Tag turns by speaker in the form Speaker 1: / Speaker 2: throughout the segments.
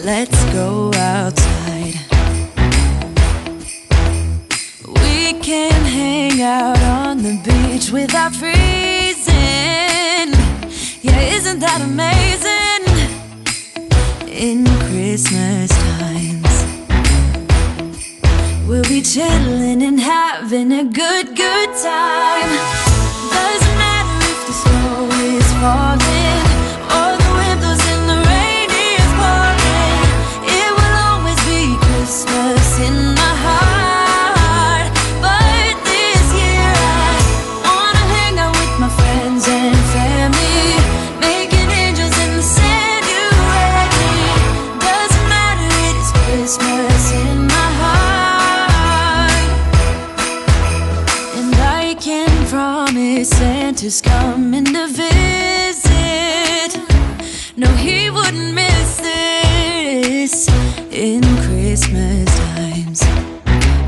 Speaker 1: Let's go outside. We can hang out on the beach without freezing. Yeah, isn't that amazing? In Christmas times, we'll be chilling and having a good time. Doesn't matter if the snow is falling or the wind blows and the rain is pouring. It will always be Christmas in my heart. But this year I wanna hang out with my friends and family, making angels in the sand. You and me. Doesn't matter, it is Christmas in my heart. And I can promise Santa's coming to visit. No, he wouldn't miss this in Christmas times.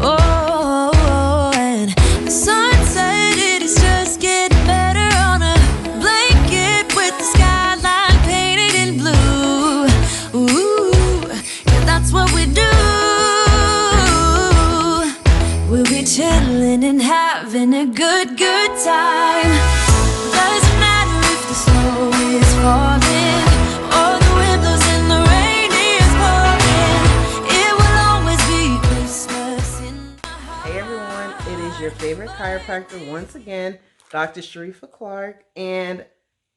Speaker 1: Oh, and the sun said it is just getting better on a blanket with the skyline painted in blue. Ooh, yeah, that's what we do. We'll be chilling and having a good time. Doesn't matter if the snow is falling or the wind blows and the rain is pouring. It will always be Christmas in my heart.
Speaker 2: Hey everyone, it is your favorite chiropractor once again, Dr. Sharifa Clark. And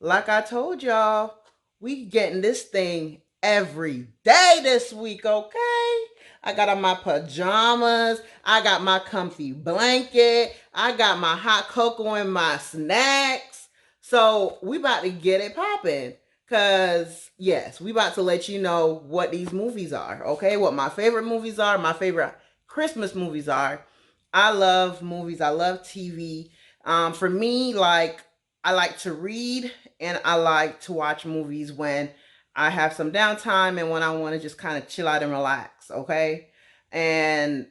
Speaker 2: like I told y'all, we getting this thing every day this week, okay? I got on my pajamas, I got my comfy blanket, I got my hot cocoa and my snacks. So we about to get it popping. Cause yes, we about to let you know what these movies are, okay? What my favorite movies are, my favorite Christmas movies are. I love movies, I love TV. For me, like, I like to read and I like to watch movies when I have some downtime and when I want to just kind of chill out and relax, okay? And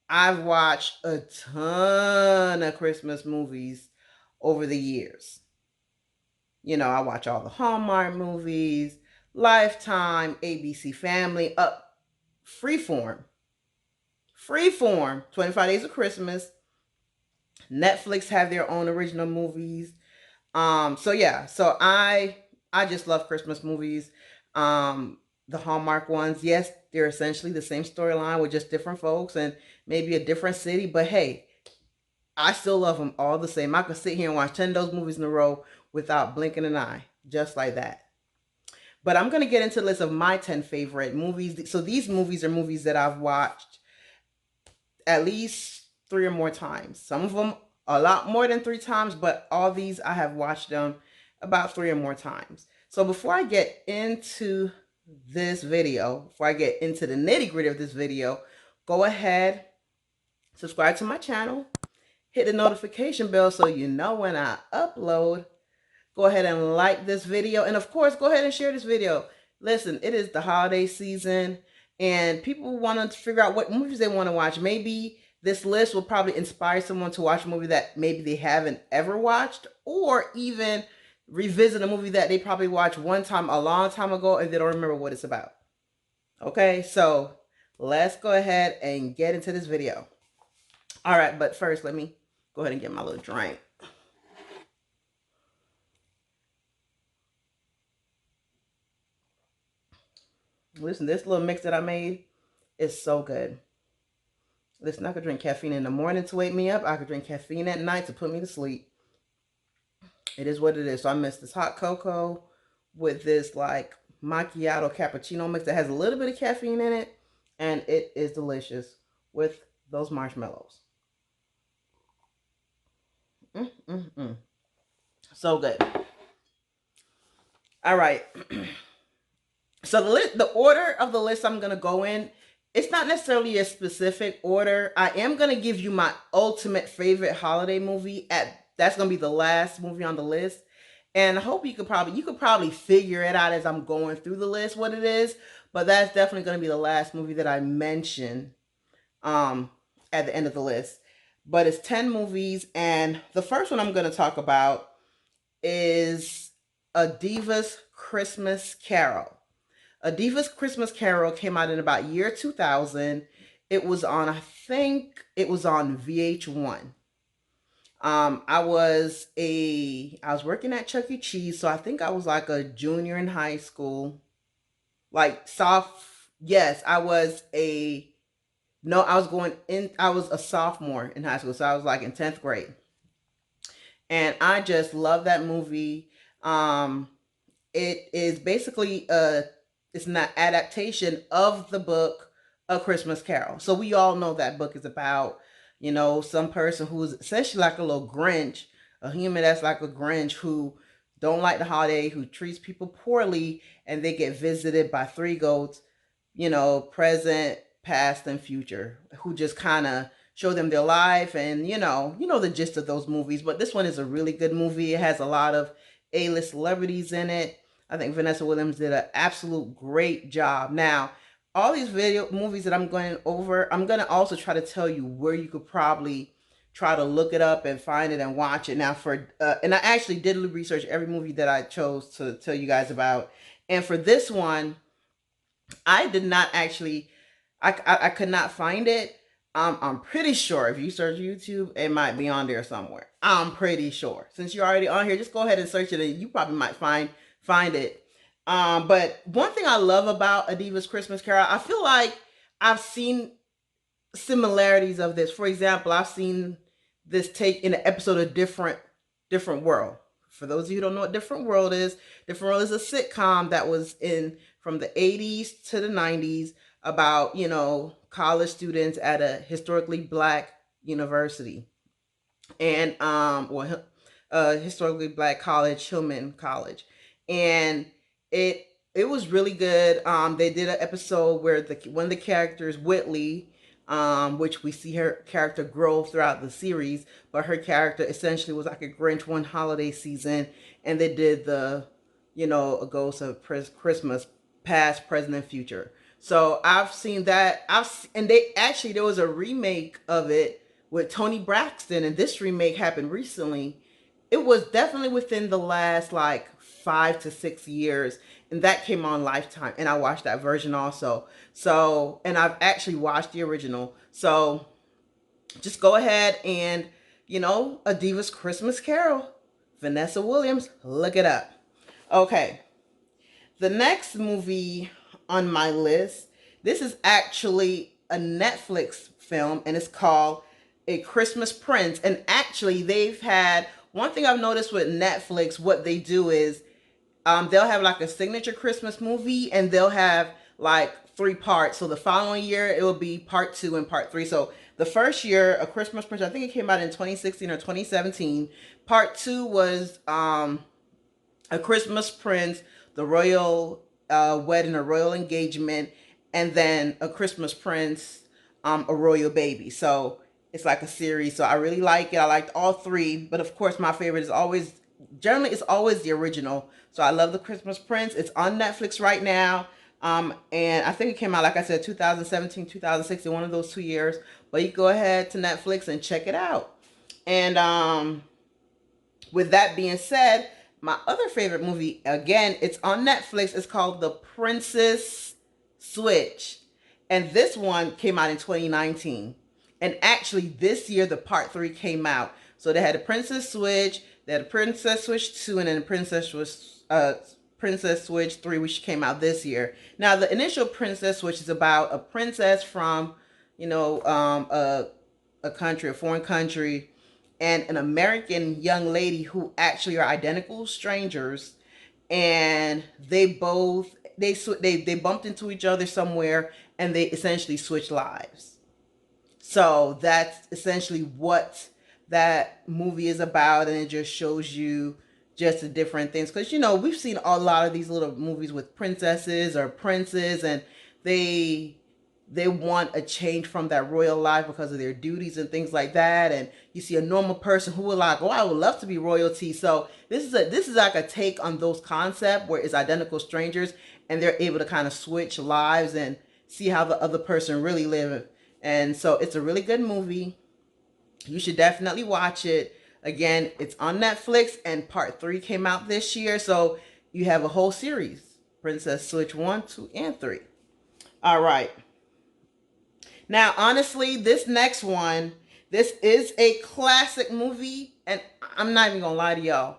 Speaker 2: I've watched a ton of Christmas movies over the years. You know, I watch all the Hallmark movies, Lifetime, ABC Family, Freeform, 25 Days of Christmas. Netflix have their own original movies. So yeah, so I just love Christmas movies. The Hallmark ones, yes, they're essentially the same storyline with just different folks and maybe a different city, but hey, I still love them all the same. I could sit here and watch 10 of those movies in a row without blinking an eye, just like that. But I'm going to get into the list of my 10 favorite movies. So these movies are movies that I've watched at least 3 or more times. Some of them a lot more than 3 times, but all these I have watched them about 3 or more times. So before I get into this video, before I get into the nitty-gritty of this video, go ahead, subscribe to my channel, hit the notification bell so you know when I upload. Go ahead and like this video, and of course, go ahead and share this video. Listen, it is the holiday season, and people want to figure out what movies they want to watch. Maybe this list will probably inspire someone to watch a movie that maybe they haven't ever watched, or even revisit a movie that they probably watched one time a long time ago and they don't remember what it's about. Okay, so let's go ahead and get into this video. All right, but first, let me go ahead and get my little drink. Listen, this little mix that I made is so good. Listen, I could drink caffeine in the morning to wake me up. I could drink caffeine at night to put me to sleep. It is what it is. So I mixed this hot cocoa with this like macchiato cappuccino mix that has a little bit of caffeine in it. And it is delicious with those marshmallows. So good. All right. So the order of the list I'm going to go in, it's not necessarily a specific order. I am going to give you my ultimate favorite holiday movie. That's going to be the last movie on the list. And I hope you could probably figure it out as I'm going through the list what it is. But that's definitely going to be the last movie that I mention at the end of the list. But it's 10 movies. And the first one I'm going to talk about is A Divas Christmas Carol. A Divas Christmas Carol came out in about year 2000. It was on, I think it was on VH1. I was working at Chuck E. Cheese, so I think I was like a junior in high school, like soft. Yes, I was a no. I was going in. I was a sophomore in high school, so I was like in 10th grade, and I just love that movie. Um, it is basically it's an adaptation of the book A Christmas Carol. So we all know that book is about, some person who's essentially like a little Grinch, a human that's like a Grinch who don't like the holiday, who treats people poorly, and they get visited by three goats, present, past, and future, who just kind of show them their life, and the gist of those movies. But this one is a really good movie. It has a lot of A-list celebrities in it. I think Vanessa Williams did an absolute great job. Now, all these video movies that I'm going over, I'm going to also try to tell you where you could probably try to look it up and find it and watch it. Now, and I actually did research every movie that I chose to tell you guys about. And for this one, I did not actually, I could not find it. I'm pretty sure if you search YouTube, it might be on there somewhere. I'm pretty sure. Since you're already on here, just go ahead and search it, and you probably might find it. But one thing I love about A Diva's Christmas Carol, I feel like I've seen similarities of this. For example, I've seen this take in an episode of Different World. For those of you who don't know what Different World is a sitcom that was in from the 80s to the 90s about, college students at a historically black university. And historically black college, Hillman College. And it was really good. They did an episode where one of the characters, Whitley, which we see her character grow throughout the series, but her character essentially was like a Grinch one holiday season, and they did a ghost of Christmas, past, present, and future. So I've seen that. And there was a remake of it with Tony Braxton, and this remake happened recently. It was definitely within the last like 5 to 6 years, and that came on Lifetime, and I watched that version also. So, and I've actually watched the original. So, just go ahead and A Diva's Christmas Carol, Vanessa Williams, look it up. Okay, the next movie on my list, this is actually a Netflix film, and it's called A Christmas Prince. And actually, they've had one thing I've noticed with Netflix, what they do is they'll have like a signature Christmas movie, and they'll have like 3 parts. So the following year, it will be part 2 and part 3. So the first year, A Christmas Prince, I think it came out in 2016 or 2017. Part 2 was A Christmas Prince, the royal wedding, a royal engagement, and then A Christmas Prince, a royal baby. So it's like a series. So I really like it. I liked all 3, but of course my favorite is generally it's always the original. So I love The Christmas Prince. It's on Netflix right now. And I think it came out, like I said, 2017, 2016, one of those 2 years. But you go ahead to Netflix and check it out. And with that being said, my other favorite movie, again, it's on Netflix. It's called The Princess Switch. And this one came out in 2019. And actually, this year, the part 3 came out. So they had a Princess Switch, they had a Princess Switch 2, and then a Princess Switch 3, which came out this year. Now, the initial Princess Switch is about a princess from, a country, a foreign country, and an American young lady who actually are identical strangers, and they bumped into each other somewhere, and they essentially switched lives. So that's essentially what that movie is about, and it just shows you just the different things. Because we've seen a lot of these little movies with princesses or princes, and they want a change from that royal life because of their duties and things like that. And you see a normal person who would like, oh, I would love to be royalty. So this is like a take on those concepts where it's identical strangers, and they're able to kind of switch lives and see how the other person really live. And so it's a really good movie. You should definitely watch it. Again, it's on Netflix, and part 3 came out this year. So you have a whole series, Princess Switch 1, 2, and 3. All right. Now, honestly, this next one, this is a classic movie, and I'm not even gonna lie to y'all.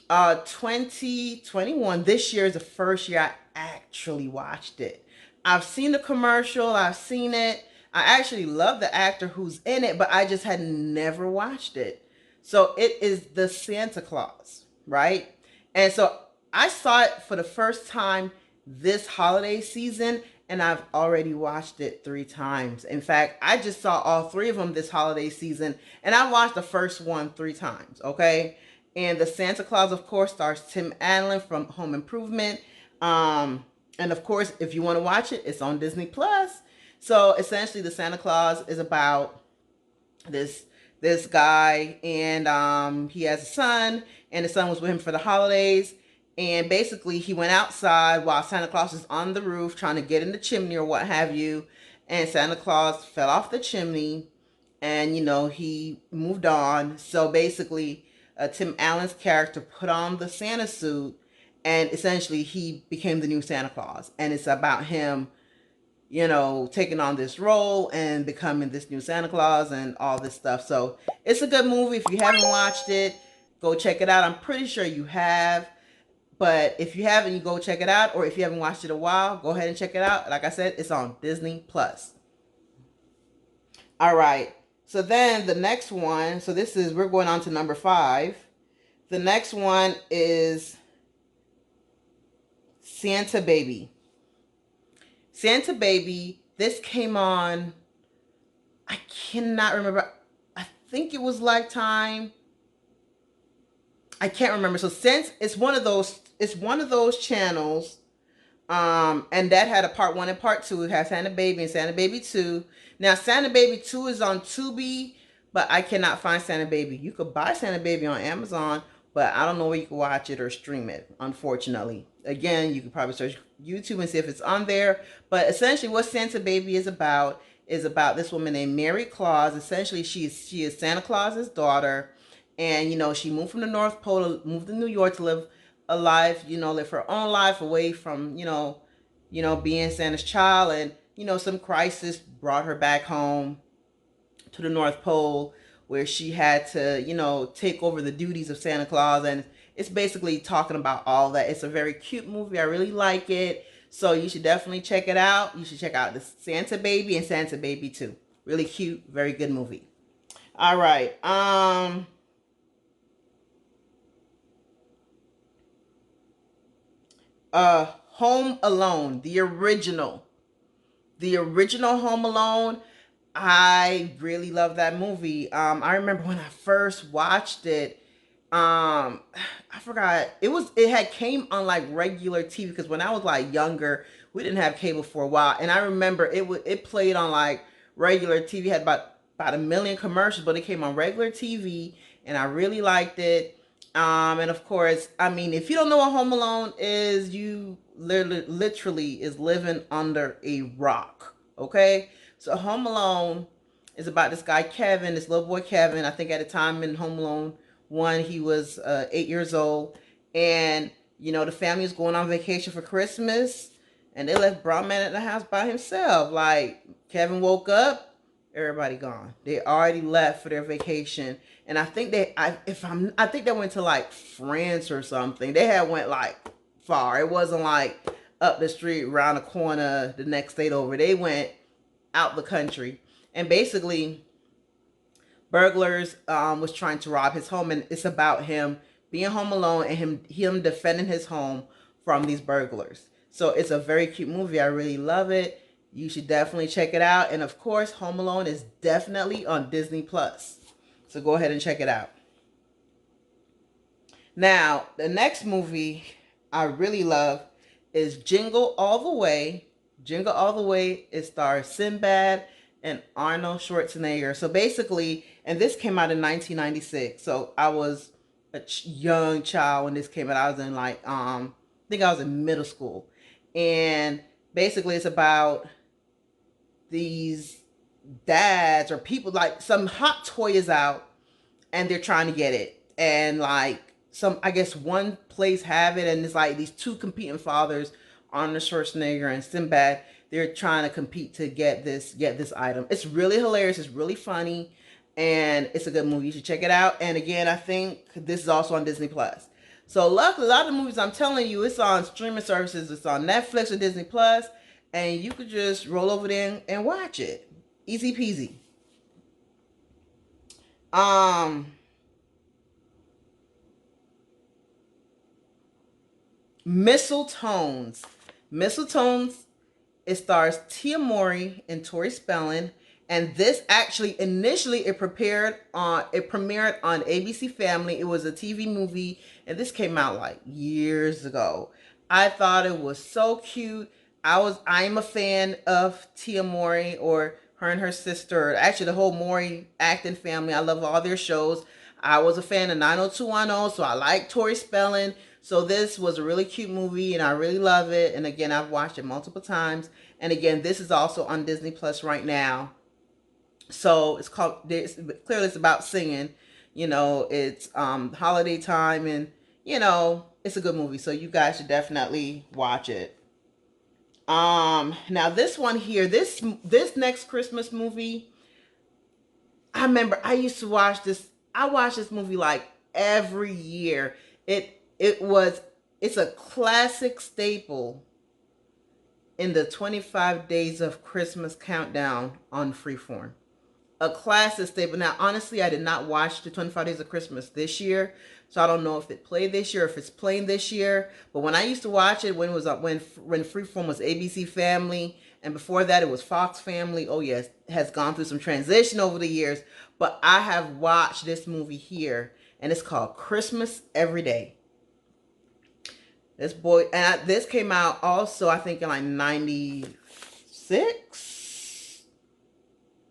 Speaker 2: 2021, this year is the first year I actually watched it. I've seen the commercial, I've seen it. I actually love the actor who's in it, but I just had never watched it. So it is the Santa Claus, right? And so I saw it for the first time this holiday season, and I've already watched it 3 times. In fact, I just saw all 3 of them this holiday season, and I watched the first one 3 times, okay? And the Santa Claus, of course, stars Tim Allen from Home Improvement. And of course, if you want to watch it, it's on Disney Plus. So essentially, the Santa Claus is about this guy, and he has a son, and the son was with him for the holidays. And basically, he went outside while Santa Claus is on the roof trying to get in the chimney or what have you. And Santa Claus fell off the chimney, and he moved on. So basically, Tim Allen's character put on the Santa suit, and essentially he became the new Santa Claus. And it's about him, taking on this role and becoming this new Santa Claus and all this stuff. So it's a good movie. If you haven't watched it, go check it out. I'm pretty sure you have. But if you haven't, you go check it out. Or if you haven't watched it in a while, go ahead and check it out. Like I said, it's on Disney Plus. All right. So then the next one, we're going on to number 5. The next one is Santa Baby. Santa Baby, this came on, I cannot remember. I think it was Lifetime. I can't remember. So since it's one of those channels, and that had a part 1 and part 2. It has Santa Baby and Santa Baby 2. Now Santa Baby 2 is on Tubi, but I cannot find Santa Baby. You could buy Santa Baby on Amazon, but I don't know where you can watch it or stream it, unfortunately. Again, you could probably search YouTube and see if it's on there. But essentially what Santa Baby is about this woman named Mary Claus. Essentially, she is Santa Claus's daughter. And, she moved from the North Pole, moved to New York to live a life, live her own life away from, being Santa's child. And, some crisis brought her back home to the North Pole, where she had to, take over the duties of Santa Claus. And it's basically talking about all that. It's a very cute movie. I really like it. So you should definitely check it out. You should check out the Santa Baby and Santa Baby 2. Really cute, very good movie. All right. Home Alone, the original Home Alone. I really love that movie. I remember when I first watched it. I forgot it had came on like regular TV, because when I was like younger, we didn't have cable for a while, and I remember it played on like regular TV. Had about a million commercials, but it came on regular TV, and I really liked it. And of course, I mean, if you don't know what Home Alone is, you literally is living under a rock. Okay, so Home Alone is about this guy Kevin, this little boy Kevin. I think at the time in Home Alone 1, he was 8 years old, and the family was going on vacation for Christmas, and they left Brown Man at the house by himself. Like, Kevin woke up, everybody gone. They already left for their vacation. And I think I think they went to like France or something. They had went like far. It wasn't like up the street, around the corner, the next state over. They went out the country. And basically, burglars was trying to rob his home, and it's about him being home alone and him defending his home from these burglars. So it's a very cute movie. I really love it. You should definitely check it out. And of course, Home Alone is definitely on Disney Plus. So go ahead and check it out. Now, the next movie I really love is Jingle All the Way. Jingle All the Way, it stars Sinbad and Arnold Schwarzenegger. So basically, and this came out in 1996. So I was a young child when this came out. I was in like, I think I was in middle school. And basically it's about these dads or people, like some hot toy is out and they're trying to get it. And like some, I guess one place have it, and it's like these two competing fathers, Arnold Schwarzenegger and Sinbad. They're trying to compete to get this item. It's really hilarious. It's really funny, and it's a good movie. You should check it out. And again, I think this is also on Disney Plus. So luckily, a lot of the movies I'm telling you, it's on streaming services. It's on Netflix or Disney Plus, and you could just roll over there and watch it. Easy peasy. Um, Mistletones. Mistletones. It stars Tia Mowry and Tori Spelling, and this actually initially it premiered on ABC Family. It was a TV movie, and this came out like years ago. I thought it was so cute. I'm a fan of Tia Mowry, or her and her sister. Actually, the whole Maury acting family. I love all their shows. I was a fan of 90210, so I like Tori Spelling. So this was a really cute movie, and I really love it. And again, I've watched it multiple times. And again, this is also on Disney Plus right now. So it's called. Clearly, it's about singing. It's holiday time, and it's a good movie. So you guys should definitely watch it. Now this one here, this next Christmas movie, I remember I used to watch this. I watched this movie like every year. It was it's a classic staple in the 25 Days of Christmas countdown on Freeform. A classic staple. Now, honestly, I did not watch the 25 Days of Christmas this year, so I don't know if it played this year, if it's playing this year. But when I used to watch it, when it was when Freeform was ABC Family, and before that it was Fox Family. Oh yes, it has gone through some transition over the years, but I have watched this movie here, and it's called Christmas Every Day. This came out also, I think, in like 96.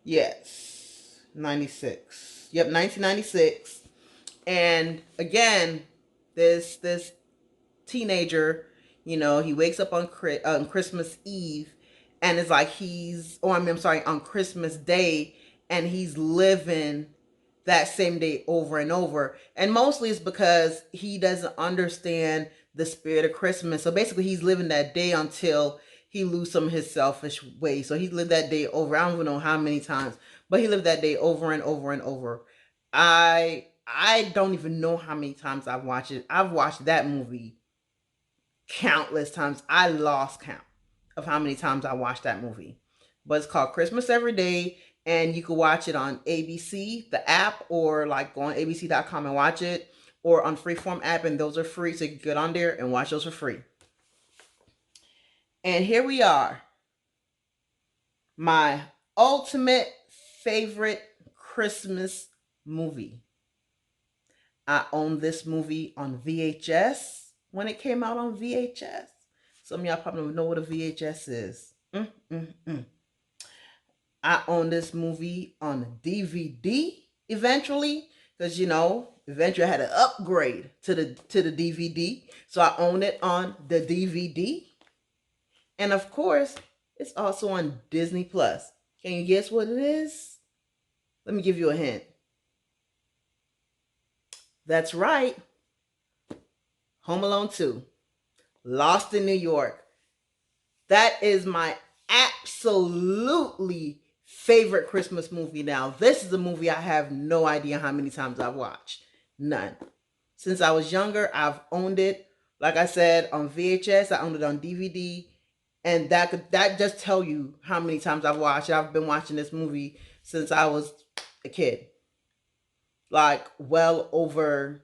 Speaker 2: Yes, 96. Yep, 1996. And again, this teenager, he wakes up on Christmas Eve, and it's like I'm sorry, on Christmas Day, and he's living that same day over and over. And mostly it's because he doesn't understand the spirit of Christmas. So basically, he's living that day until he lose some of his selfish ways. So he lived that day over. I don't even know how many times, but he lived that day over and over and over. I don't even know how many times I've watched it. I've watched that movie countless times. I lost count of how many times I watched that movie. But it's called Christmas Every Day, and you can watch it on ABC, the app, or like go on abc.com and watch it, or on Freeform app, and those are free, so you can get on there and watch those for free. And here we are. My ultimate favorite Christmas movie. I owned this movie on VHS when it came out on VHS. Some of y'all probably don't know what a VHS is. I owned this movie on DVD eventually, because eventually I had to upgrade to the DVD. So I own it on the DVD. And of course, it's also on Disney Plus. Can you guess what it is? Let me give you a hint. That's right. Home Alone 2. Lost in New York. That is my absolutely favorite Christmas movie now. This is a movie I have no idea how many times I've watched. None. Since I was younger, I've owned it. Like I said, on VHS, I owned it on DVD. And that just tell you how many times I've watched it. I've been watching this movie since I was a kid. Like well over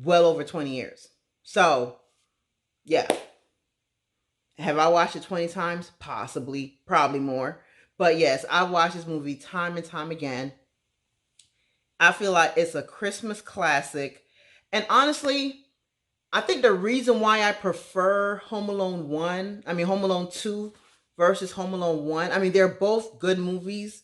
Speaker 2: 20 years. So, yeah. Have I watched it 20 times? Possibly. Probably more. But yes, I've watched this movie time and time again. I feel like it's a Christmas classic. And honestly, I think the reason why I prefer Home Alone 1, Home Alone 2 versus Home Alone 1, they're both good movies.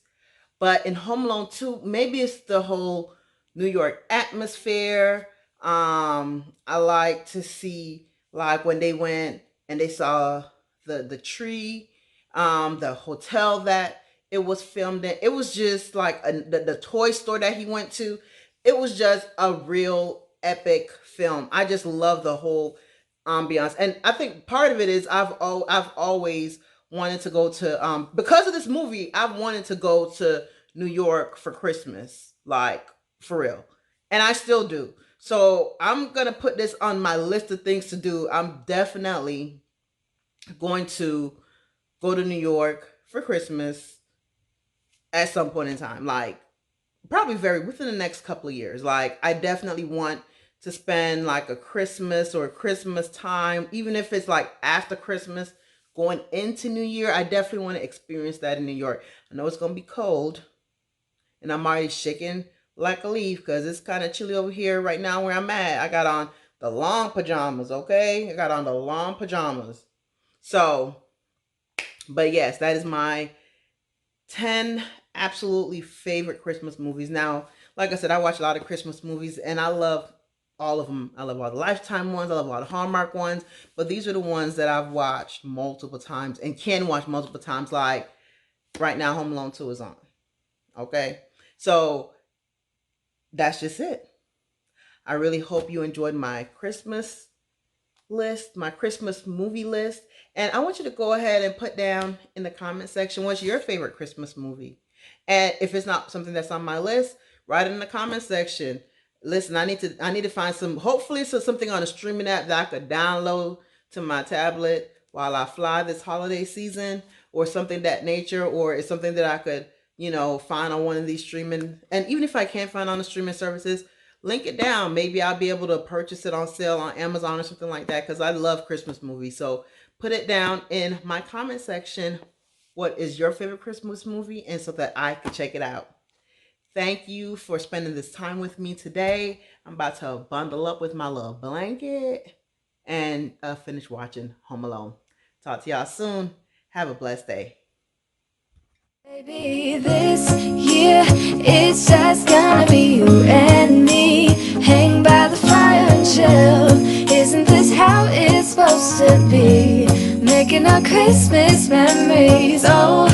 Speaker 2: But in Home Alone 2, maybe it's the whole New York atmosphere. I like to see, like, when they went and they saw the tree, the hotel that it was filmed in. It was just like the toy store that he went to. It was just a real epic film. I just love the whole ambiance, and I think part of it is I've always wanted to go to because of this movie. I've wanted to go to New York for Christmas, like for real, and I still do. So I'm gonna put this on my list of things to do. I'm definitely going to go to New York for Christmas at some point in time. Like probably very within the next couple of years. Like I definitely want to spend like a Christmas or a Christmas time, even if it's like after Christmas going into New Year. I definitely want to experience that in New York. I know it's gonna be cold, and I'm already shaking like a leaf because it's kind of chilly over here right now where I'm at. I got on the long pajamas, okay? I got on the long pajamas. So, but yes, that is my 10 absolutely favorite Christmas movies. Now, like I said, I watch a lot of Christmas movies and I love all of them. I love all the Lifetime ones, I love all the Hallmark ones, but these are the ones that I've watched multiple times and can watch multiple times. Like right now, Home Alone 2 is on. Okay? So that's just it. I really hope you enjoyed my Christmas list, my Christmas movie list. And I want you to go ahead and put down in the comment section what's your favorite Christmas movie. And if it's not something that's on my list, write it in the comment section. Listen, I need to find some, hopefully something on a streaming app that I could download to my tablet while I fly this holiday season, or something that nature, or it's something that I could, find on one of these streaming. And even if I can't find on the streaming services, link it down. Maybe I'll be able to purchase it on sale on Amazon or something like that, because I love Christmas movies. So put it down in my comment section. What is your favorite Christmas movie? And so that I can check it out. Thank you for spending this time with me today. I'm about to bundle up with my little blanket and finish watching Home Alone. Talk to y'all soon. Have a blessed day.
Speaker 1: Baby, this year it's just gonna be you and me. Hang by the fire and chill. Isn't this how it's supposed to be? Making our Christmas memories. Oh,